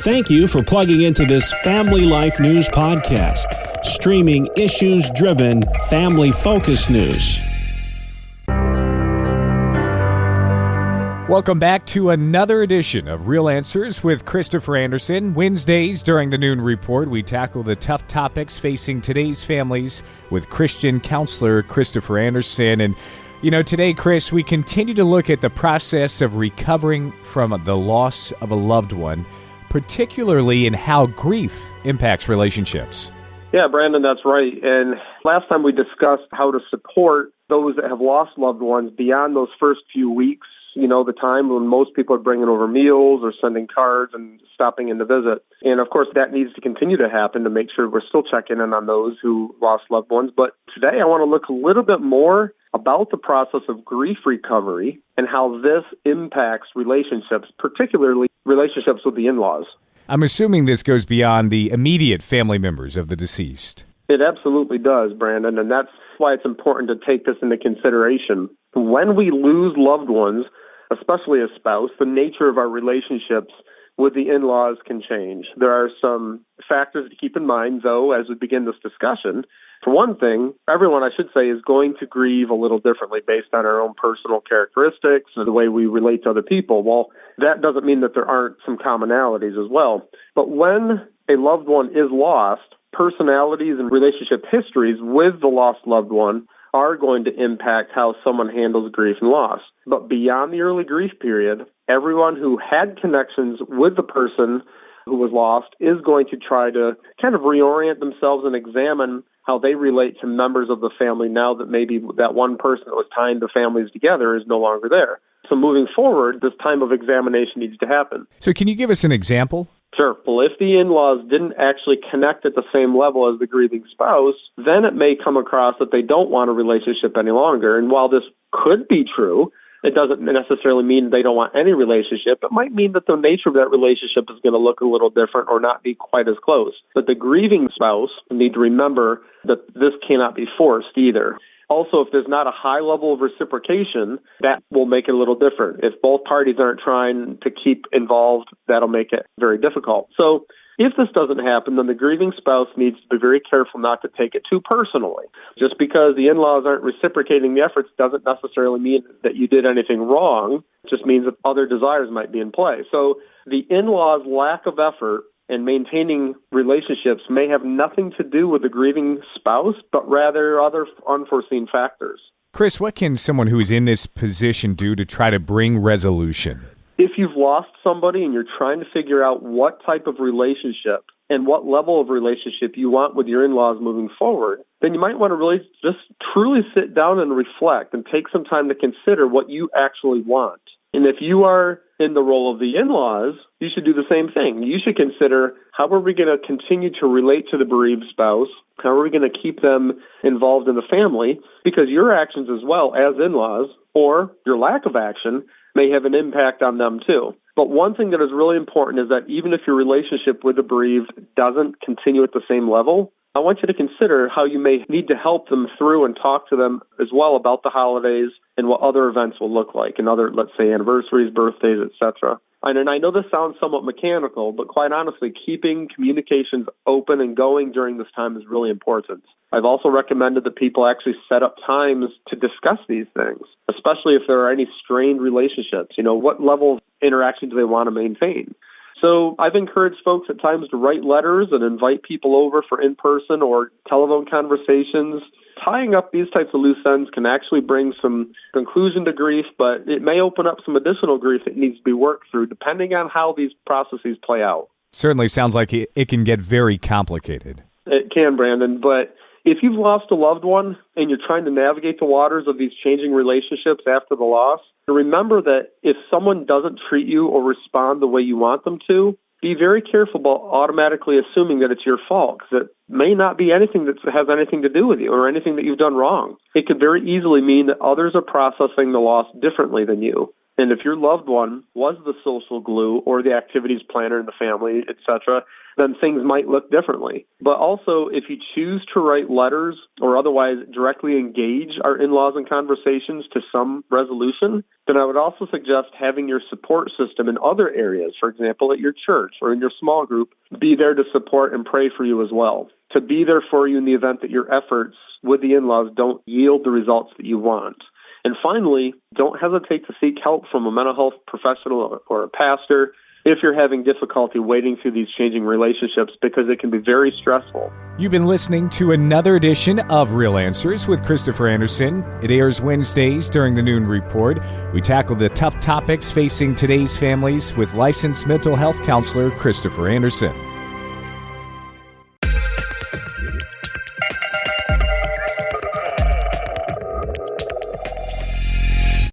Thank you for plugging into this Family Life News podcast, streaming issues-driven, family-focused news. Welcome back to another edition of Real Answers with Christopher Anderson. Wednesdays during the Noon Report, we tackle the tough topics facing today's families with Christian counselor Christopher Anderson. And, today, Chris, we continue to look at the process of recovering from the loss of a loved one, particularly in how grief impacts relationships. Yeah, Brandon, that's right. And last time we discussed how to support those that have lost loved ones beyond those first few weeks, the time when most people are bringing over meals or sending cards and stopping in to visit. And of course, that needs to continue to happen to make sure we're still checking in on those who lost loved ones. But today I want to look a little bit more about the process of grief recovery and how this impacts relationships, particularly relationships with the in-laws. I'm assuming this goes beyond the immediate family members of the deceased. It absolutely does, Brandon, and that's why it's important to take this into consideration. When we lose loved ones, especially a spouse, the nature of our relationships with the in-laws can change. There are some factors to keep in mind, though, as we begin this discussion. For one thing, everyone, I should say, is going to grieve a little differently based on our own personal characteristics and the way we relate to other people. Well, that doesn't mean that there aren't some commonalities as well. But when a loved one is lost, personalities and relationship histories with the lost loved one are going to impact how someone handles grief and loss. But beyond the early grief period, everyone who had connections with the person who was lost is going to try to kind of reorient themselves and examine how they relate to members of the family now that maybe that one person that was tying the families together is no longer there. So moving forward, this time of examination needs to happen. So can you give us an example? Sure. Well, if the in-laws didn't actually connect at the same level as the grieving spouse, then it may come across that they don't want a relationship any longer. And while this could be true, it doesn't necessarily mean they don't want any relationship. It might mean that the nature of that relationship is going to look a little different or not be quite as close. But the grieving spouse need to remember that this cannot be forced either. Also, if there's not a high level of reciprocation, that will make it a little different. If both parties aren't trying to keep involved, that'll make it very difficult. So if this doesn't happen, then the grieving spouse needs to be very careful not to take it too personally. Just because the in-laws aren't reciprocating the efforts doesn't necessarily mean that you did anything wrong. It just means that other desires might be in play. So the in-laws' lack of effort and maintaining relationships may have nothing to do with the grieving spouse, but rather other unforeseen factors. Chris, what can someone who is in this position do to try to bring resolution? If you've lost somebody and you're trying to figure out what type of relationship and what level of relationship you want with your in-laws moving forward, then you might want to really just truly sit down and reflect and take some time to consider what you actually want. And if you are in the role of the in-laws, you should do the same thing. You should consider, how are we going to continue to relate to the bereaved spouse? How are we going to keep them involved in the family? Because your actions as well as in-laws, or your lack of action, may have an impact on them too. But one thing that is really important is that even if your relationship with the bereaved doesn't continue at the same level, I want you to consider how you may need to help them through and talk to them as well about the holidays and what other events will look like, and other, let's say, anniversaries, birthdays, etc. And I know this sounds somewhat mechanical, but quite honestly, keeping communications open and going during this time is really important. I've also recommended that people actually set up times to discuss these things, especially if there are any strained relationships. What level of interaction do they want to maintain? So I've encouraged folks at times to write letters and invite people over for in-person or telephone conversations. Tying up these types of loose ends can actually bring some conclusion to grief, but it may open up some additional grief that needs to be worked through depending on how these processes play out. Certainly sounds like it can get very complicated. It can, Brandon, but if you've lost a loved one and you're trying to navigate the waters of these changing relationships after the loss, remember that if someone doesn't treat you or respond the way you want them to, be very careful about automatically assuming that it's your fault, because it may not be anything that has anything to do with you or anything that you've done wrong. It could very easily mean that others are processing the loss differently than you. And if your loved one was the social glue or the activities planner in the family, etc., then things might look differently. But also, if you choose to write letters or otherwise directly engage our in-laws in conversations to some resolution, then I would also suggest having your support system in other areas, for example, at your church or in your small group, be there to support and pray for you as well, to be there for you in the event that your efforts with the in-laws don't yield the results that you want. And finally, don't hesitate to seek help from a mental health professional or a pastor if you're having difficulty wading through these changing relationships, because it can be very stressful. You've been listening to another edition of Real Answers with Christopher Anderson. It airs Wednesdays during the Noon Report. We tackle the tough topics facing today's families with licensed mental health counselor Christopher Anderson.